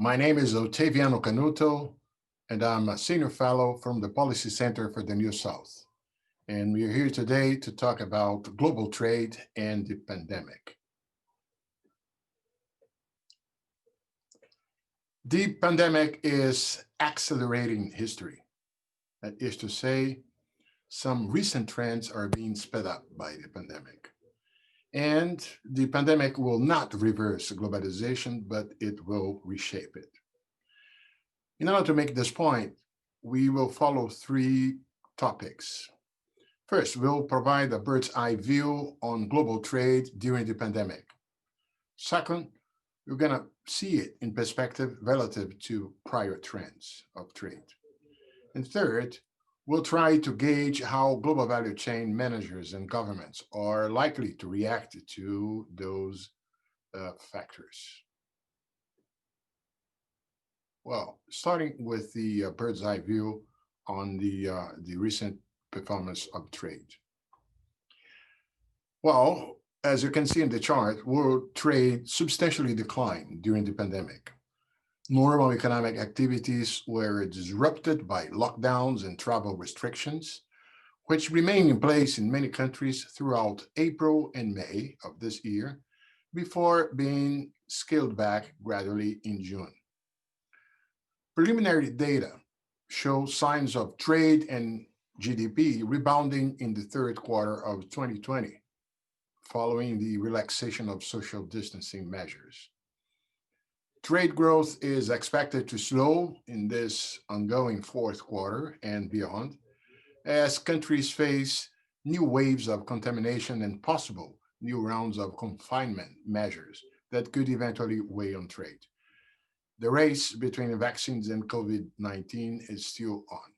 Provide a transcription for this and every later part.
My name is Otaviano Canuto, and I'm a senior fellow from the Policy Center for the New South. And we're here today to talk about global trade and the pandemic. The pandemic is accelerating history. That is to say, some recent trends are being sped up by the pandemic. And the pandemic will not reverse globalization, but it will reshape it. In order to make this point, we will follow three topics. First, we'll provide a bird's eye view on global trade during the pandemic. Second, we're going to see it in perspective relative to prior trends of trade. And third, we'll try to gauge how global value chain managers and governments are likely to react to those factors. Well, starting with the bird's eye view on the recent performance of trade. Well, as you can see in the chart, world trade substantially declined during the pandemic. Normal economic activities were disrupted by lockdowns and travel restrictions, which remained in place in many countries throughout April and May of this year, before being scaled back gradually in June. Preliminary data show signs of trade and GDP rebounding in the third quarter of 2020, following the relaxation of social distancing measures. Trade growth is expected to slow in this ongoing fourth quarter and beyond, as countries face new waves of contamination and possible new rounds of confinement measures that could eventually weigh on trade. The race between vaccines and COVID-19 is still on.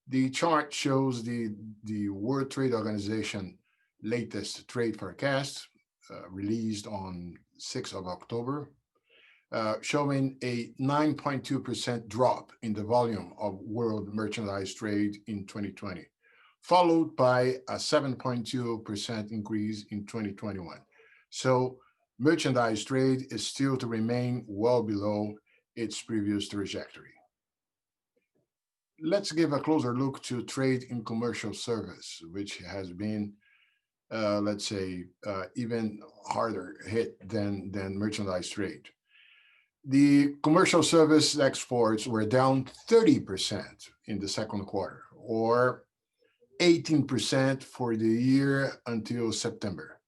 The chart shows the World Trade Organization latest trade forecast released on 6th of October, showing a 9.2% drop in the volume of world merchandise trade in 2020, followed by a 7.2% increase in 2021. So merchandise trade is still to remain well below its previous trajectory. Let's give a closer look to trade in commercial service, which has been, even harder hit than merchandise trade. The commercial service exports were down 30% in the second quarter, or 18% for the year until September.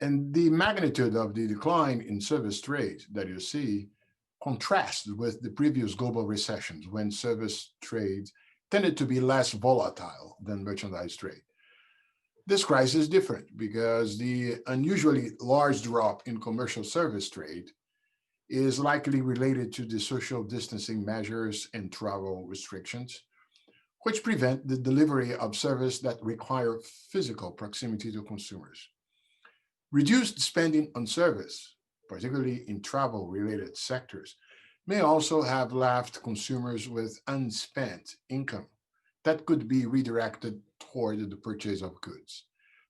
And the magnitude of the decline in service trade that you see contrasts with the previous global recessions when service trade tended to be less volatile than merchandise trade. This crisis is different because the unusually large drop in commercial service trade is likely related to the social distancing measures and travel restrictions, which prevent the delivery of service that require physical proximity to consumers. Reduced spending on service, particularly in travel-related sectors, may also have left consumers with unspent income that could be redirected toward the purchase of goods.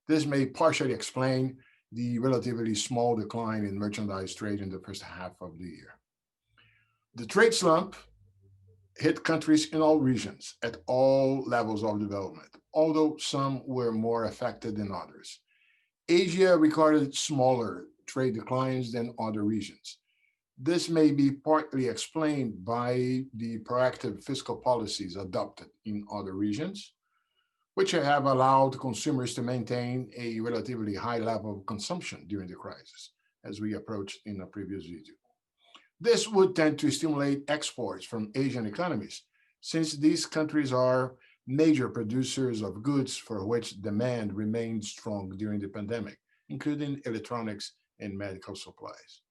This may partially explain the relatively small decline in merchandise trade in the first half of the year. The trade slump hit countries in all regions at all levels of development, although some were more affected than others. Asia recorded smaller trade declines than other regions. This may be partly explained by the proactive fiscal policies adopted in other regions, which have allowed consumers to maintain a relatively high level of consumption during the crisis, as we approached in a previous video. This would tend to stimulate exports from Asian economies, since these countries are major producers of goods for which demand remained strong during the pandemic, including electronics and medical supplies.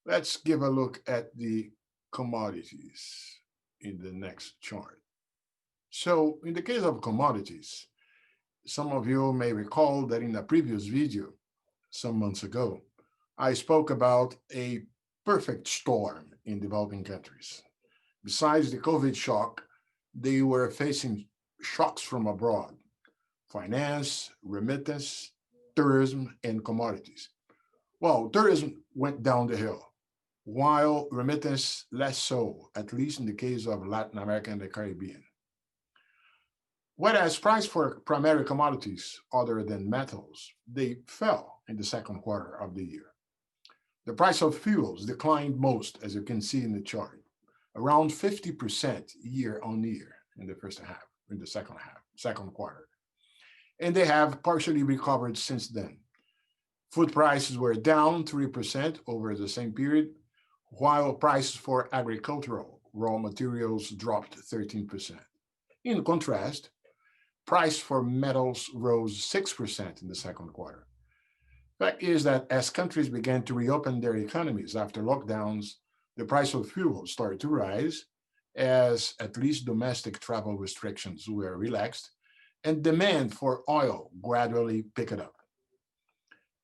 Let's give a look at the commodities in the next chart. So in the case of commodities, some of you may recall that in a previous video, some months ago, I spoke about a perfect storm in developing countries. Besides the COVID shock, they were facing shocks from abroad: finance, remittance, tourism, and commodities. Well, tourism went down the hill. while remittance less so, at least in the case of Latin America and the Caribbean. Whereas price for primary commodities other than metals, they fell in the second quarter of the year. The price of fuels declined most, as you can see in the chart, around 50% year on year in the first half, in the second quarter. And they have partially recovered since then. Food prices were down 3% over the same period, while prices for agricultural raw materials dropped 13%. In contrast, price for metals rose 6% in the second quarter. Fact is that as countries began to reopen their economies after lockdowns, the price of fuel started to rise as at least domestic travel restrictions were relaxed and demand for oil gradually picked up.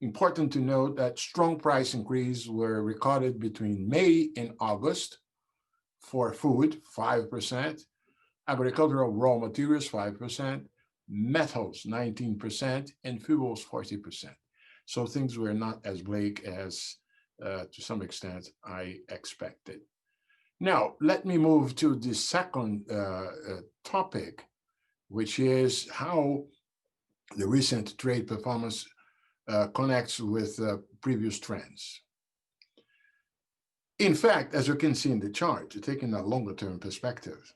Important to note that strong price increases were recorded between May and August for food, 5%, agricultural raw materials, 5%, metals, 19%, and fuels, 40%. So things were not as bleak as, to some extent, I expected. Now, let me move to the second topic, which is how the recent trade performance connects with previous trends. In fact, as you can see in the chart, taking a longer term perspective,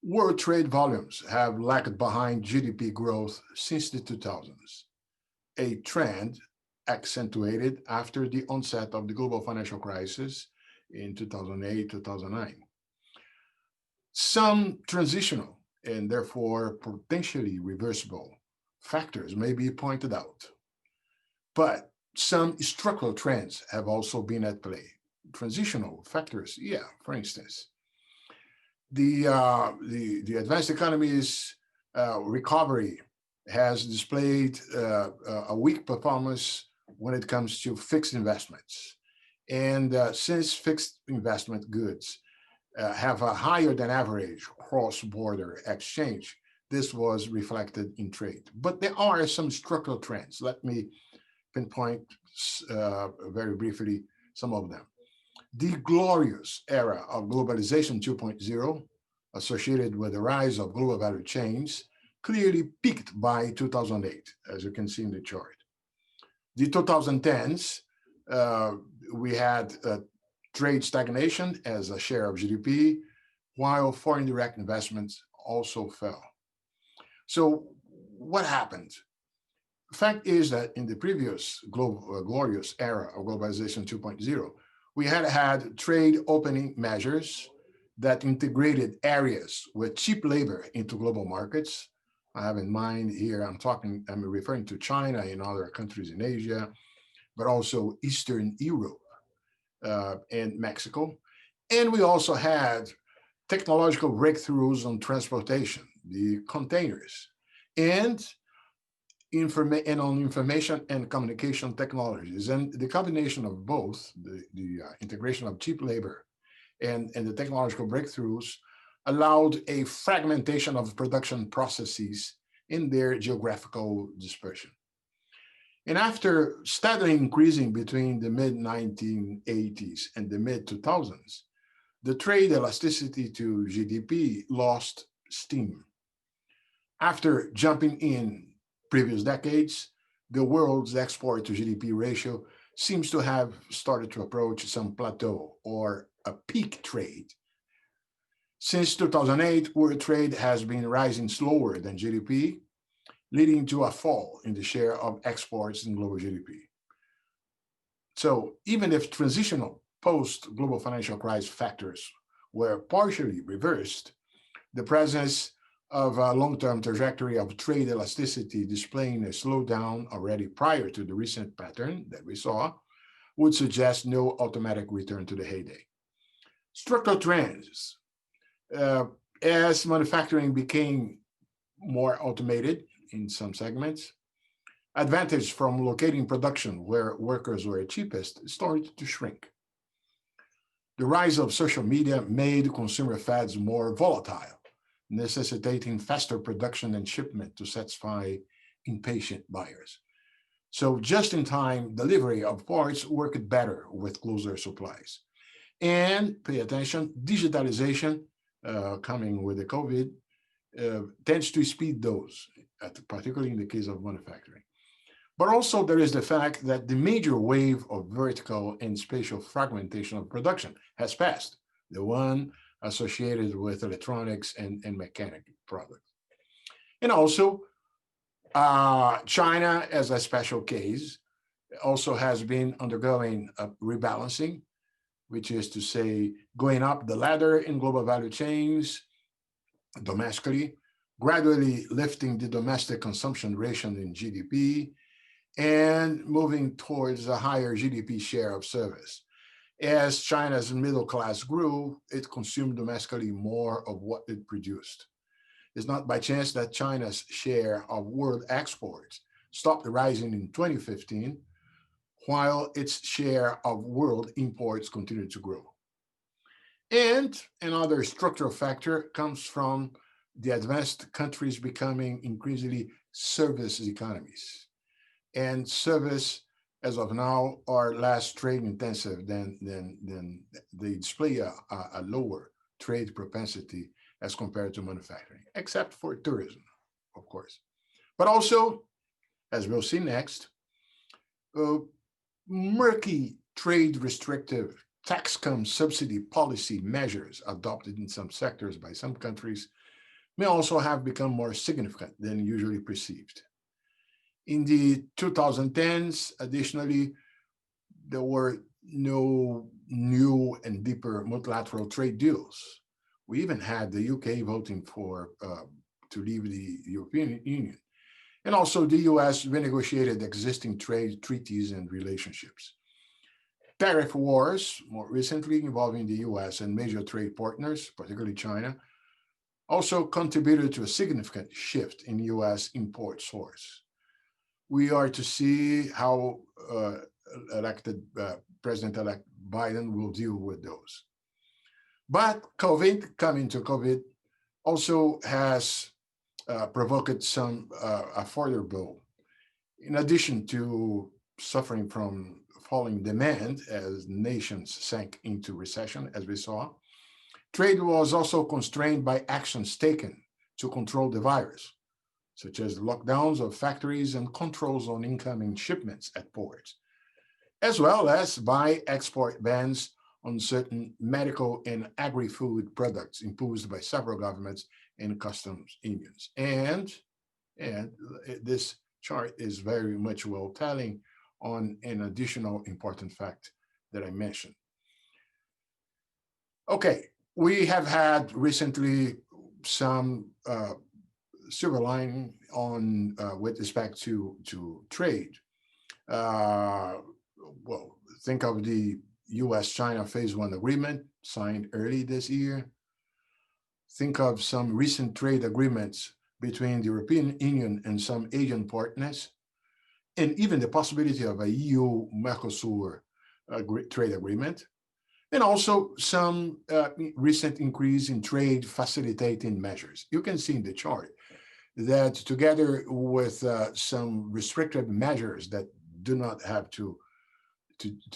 world trade volumes have lagged behind GDP growth since the 2000s, a trend accentuated after the onset of the global financial crisis in 2008, 2009. Some transitional and therefore potentially reversible factors may be pointed out, but some structural trends have also been at play. Transitional factors, yeah, for instance, the advanced economies recovery has displayed a weak performance when it comes to fixed investments. And since fixed investment goods have a higher than average cross-border exchange, this was reflected in trade. But there are some structural trends. Let me pinpoint very briefly some of them. The glorious era of globalization 2.0, associated with the rise of global value chains, clearly peaked by 2008, as you can see in the chart. The 2010s, we had trade stagnation as a share of GDP, while foreign direct investments also fell. So what happened? The fact is that in the previous glorious era of globalization 2.0, we had trade opening measures that integrated areas with cheap labor into global markets. I have in mind here, I'm referring to China and other countries in Asia, but also Eastern Europe and Mexico. And we also had technological breakthroughs on transportation, the containers, and on information and communication technologies. And the combination of both, the integration of cheap labor and the technological breakthroughs, allowed a fragmentation of production processes in their geographical dispersion. And after steadily increasing between the mid-1980s and the mid-2000s, the trade elasticity to GDP lost steam. After jumping in previous decades, the world's export to GDP ratio seems to have started to approach some plateau or a peak trade. Since 2008, world trade has been rising slower than GDP, leading to a fall in the share of exports in global GDP. So even if transitional post-global financial crisis factors were partially reversed, the presence of a long-term trajectory of trade elasticity displaying a slowdown already prior to the recent pattern that we saw would suggest no automatic return to the heyday. Structural trends, as manufacturing became more automated in some segments, advantage from locating production where workers were cheapest started to shrink. The rise of social media made consumer fads more volatile, necessitating faster production and shipment to satisfy impatient buyers. So just-in-time delivery of parts worked better with closer supplies. And pay attention, digitalization coming with the COVID tends to speed those, particularly in the case of manufacturing. But also there is the fact that the major wave of vertical and spatial fragmentation of production has passed, the one associated with electronics and mechanic products. And also, China, as a special case, also has been undergoing a rebalancing, which is to say, going up the ladder in global value chains domestically, gradually lifting the domestic consumption ration in GDP, and moving towards a higher GDP share of service. As China's middle class grew, it consumed domestically more of what it produced. It's not by chance that China's share of world exports stopped rising in 2015, while its share of world imports continued to grow. And another structural factor comes from the advanced countries becoming increasingly service economies. And service, as of now, are less trade intensive than they display a lower trade propensity as compared to manufacturing, except for tourism, of course. But also, as we'll see next, uh, murky trade restrictive tax cum subsidy policy measures adopted in some sectors by some countries may also have become more significant than usually perceived. In the 2010s, additionally, there were no new and deeper multilateral trade deals. We even had the UK voting for to leave the European Union. And also the US renegotiated existing trade treaties and relationships. Tariff wars, more recently involving the US and major trade partners, particularly China, also contributed to a significant shift in US import source. We are to see how elected President-elect Biden will deal with those. But COVID, coming to COVID, also has provoked some a further blow. In addition to suffering from falling demand as nations sank into recession, as we saw, trade was also constrained by actions taken to control the virus, such as lockdowns of factories and controls on incoming shipments at ports, as well as by export bans on certain medical and agri-food products imposed by several governments and customs unions. And this chart is very much well telling on an additional important fact that I mentioned. Okay, we have had recently some silver lining on with respect to trade. Well, think of the U.S.-China Phase 1 agreement signed early this year. Think of some recent trade agreements between the European Union and some Asian partners, and even the possibility of a EU-Mercosur trade agreement, and also some recent increase in trade facilitating measures. You can see in the chart that together with some restrictive measures that do not have to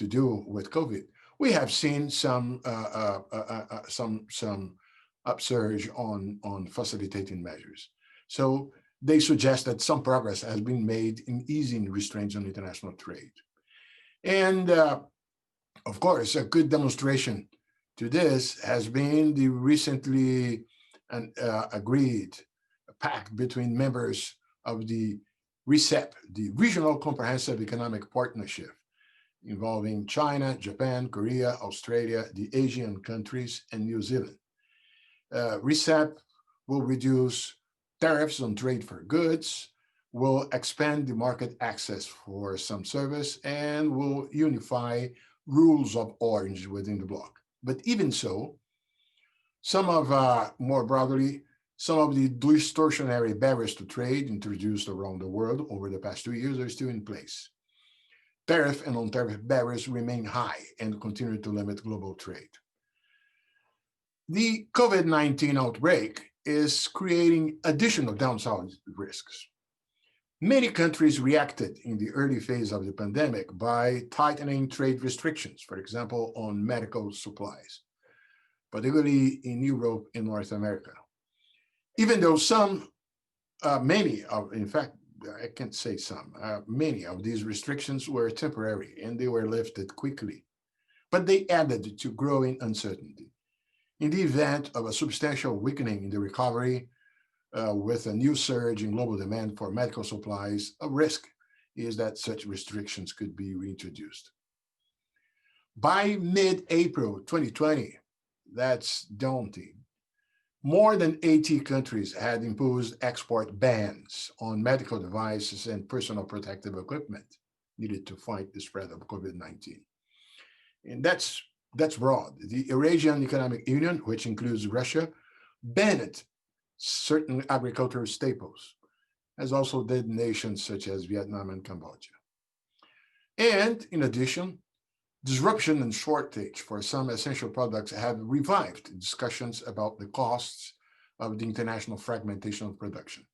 do with COVID, we have seen some upsurge on facilitating measures. So they suggest that some progress has been made in easing restraints on international trade. And of course, a good demonstration to this has been the recently agreed pact between members of the RCEP, the Regional Comprehensive Economic Partnership, involving China, Japan, Korea, Australia, the Asian countries, and New Zealand. RCEP will reduce tariffs on trade for goods, will expand the market access for some service, and will unify rules of origin within the bloc. But even so, more broadly, some of the distortionary barriers to trade introduced around the world over the past 2 years are still in place. Tariff and non-tariff barriers remain high and continue to limit global trade. The COVID-19 outbreak is creating additional downside risks. Many countries reacted in the early phase of the pandemic by tightening trade restrictions, for example, on medical supplies, particularly in Europe and North America. Even though many of, in fact, I can't say some, many of these restrictions were temporary and they were lifted quickly, but they added to growing uncertainty. In the event of a substantial weakening in the recovery, with a new surge in global demand for medical supplies, a risk is that such restrictions could be reintroduced. By mid April 2020, that's daunting. More than 80 countries had imposed export bans on medical devices and personal protective equipment needed to fight the spread of COVID-19. And that's broad. The Eurasian Economic Union, which includes Russia, banned certain agricultural staples, as also did nations such as Vietnam and Cambodia. And in addition, disruption and shortage for some essential products have revived discussions about the costs of the international fragmentation of production.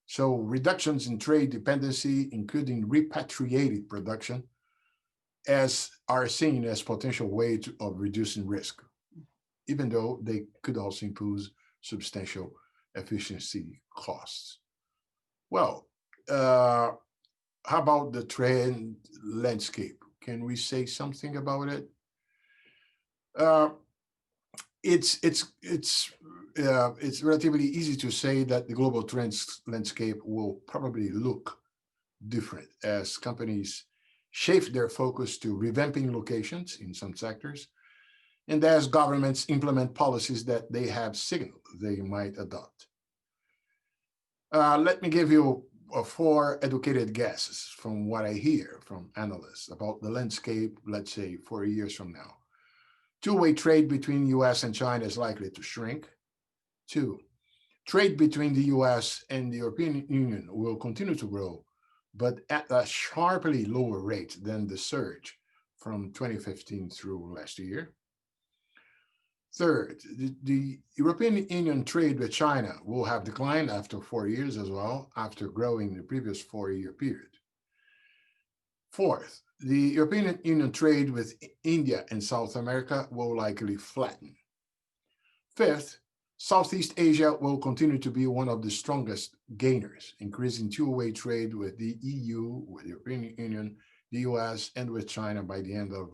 So reductions in trade dependency, including repatriated production, as are seen as potential of reducing risk, even though they could also impose substantial efficiency costs. Well, how about the trade landscape? Can we say something about it? Uh, it's relatively easy to say that the global trends landscape will probably look different as companies shift their focus to revamping locations in some sectors, and as governments implement policies that they have signaled they might adopt. Let me give you four educated guesses from what I hear from analysts about the landscape, let's say 4 years from now. Two-way trade between US and China is likely to shrink. Two, trade between the US and the European Union will continue to grow, but at a sharply lower rate than the surge from 2015 through last year. Third, the European Union trade with China will have declined after 4 years as well, after growing the previous 4-year period. Fourth, the European Union trade with India and South America will likely flatten. Fifth, Southeast Asia will continue to be one of the strongest gainers, increasing two-way trade with the EU, with the European Union, the US, and with China by the end of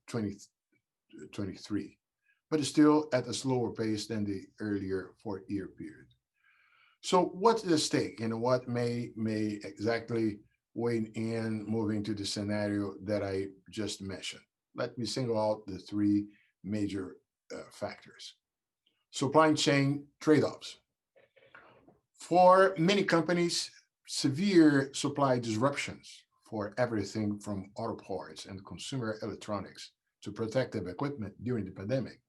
2023, but still at a slower pace than the earlier 4-year period. So what's the stake and what may exactly weigh in moving to the scenario that I just mentioned? Let me single out the three major factors. Supply chain trade-offs. For many companies, severe supply disruptions for everything from auto parts and consumer electronics to protective equipment during the pandemic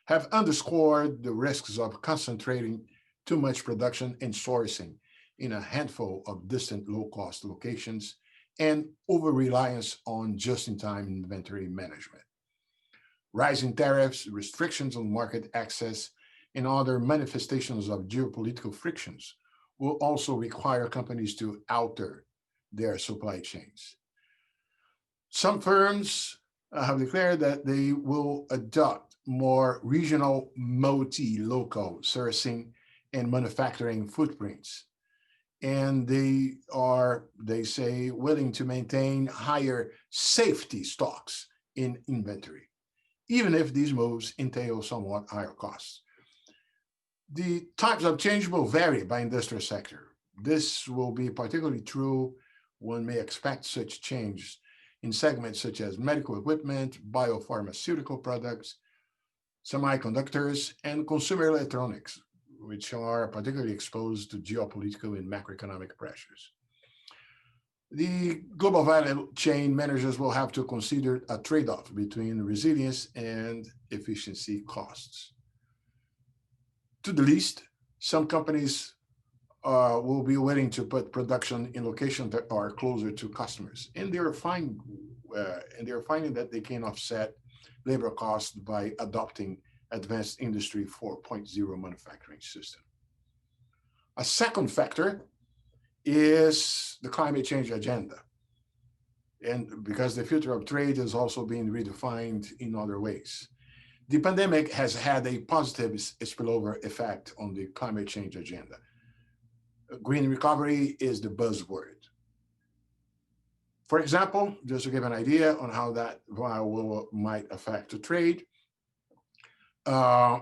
have underscored the risks of concentrating too much production and sourcing in a handful of distant low-cost locations and over-reliance on just-in-time inventory management. Rising tariffs, restrictions on market access, and other manifestations of geopolitical frictions will also require companies to alter their supply chains. Some firms have declared that they will adopt more regional multi-local sourcing and manufacturing footprints. And they say, willing to maintain higher safety stocks in inventory, even if these moves entail somewhat higher costs. The types of change will vary by industrial sector. This will be particularly true. One may expect such change in segments such as medical equipment, biopharmaceutical products, semiconductors, and consumer electronics, which are particularly exposed to geopolitical and macroeconomic pressures. The global value chain managers will have to consider a trade-off between resilience and efficiency costs. To the least, some companies will be willing to put production in locations that are closer to customers, and they're finding that they can offset labor costs by adopting advanced industry 4.0 manufacturing system. A second factor is the climate change agenda. And because the future of trade is also being redefined in other ways. The pandemic has had a positive spillover effect on the climate change agenda. Green recovery is the buzzword. For example, just to give an idea on how that might affect the trade, uh,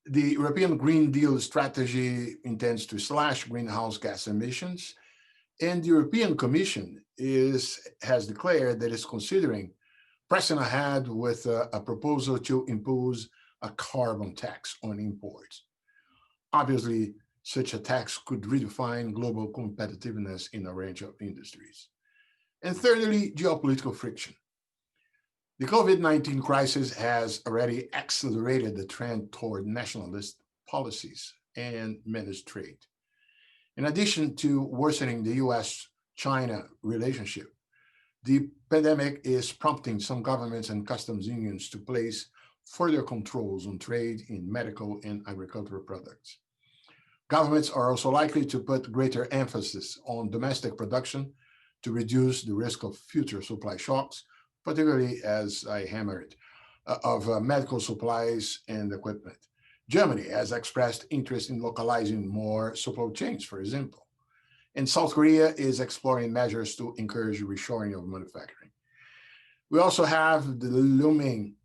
the European Green Deal strategy intends to slash greenhouse gas emissions, and the European Commission has declared that it's considering pressing ahead with a proposal to impose a carbon tax on imports. Obviously, such a tax could redefine global competitiveness in a range of industries. And thirdly, geopolitical friction. The COVID-19 crisis has already accelerated the trend toward nationalist policies and managed trade. In addition to worsening the US-China relationship, the pandemic is prompting some governments and customs unions to place further controls on trade in medical and agricultural products. Governments are also likely to put greater emphasis on domestic production to reduce the risk of future supply shocks, particularly, as I hammered, of medical supplies and equipment. Germany has expressed interest in localizing more supply chains, for example. And South Korea is exploring measures to encourage reshoring of manufacturing. We also have the looming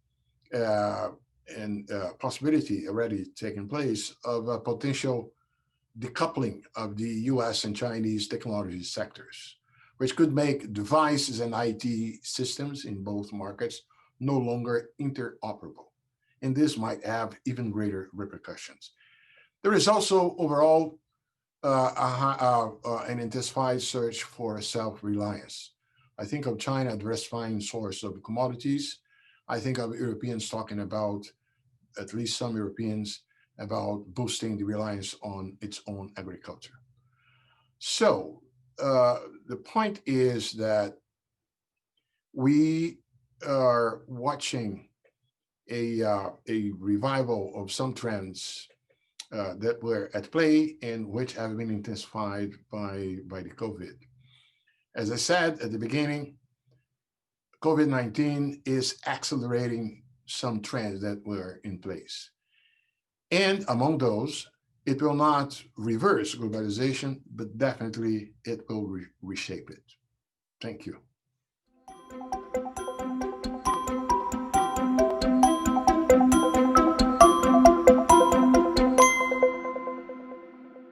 possibility already taking place of a potential decoupling of the US and Chinese technology sectors, which could make devices and IT systems in both markets no longer interoperable. And this might have even greater repercussions. There is also overall an intensified search for self-reliance. I think of China diversifying source of commodities. I think of Europeans talking about, at least some Europeans, about boosting the reliance on its own agriculture. So the point is that we are watching a revival of some trends that were at play and which have been intensified by the COVID. As I said at the beginning, COVID-19 is accelerating some trends that were in place. And among those, it will not reverse globalization, but definitely it will reshape it. Thank you.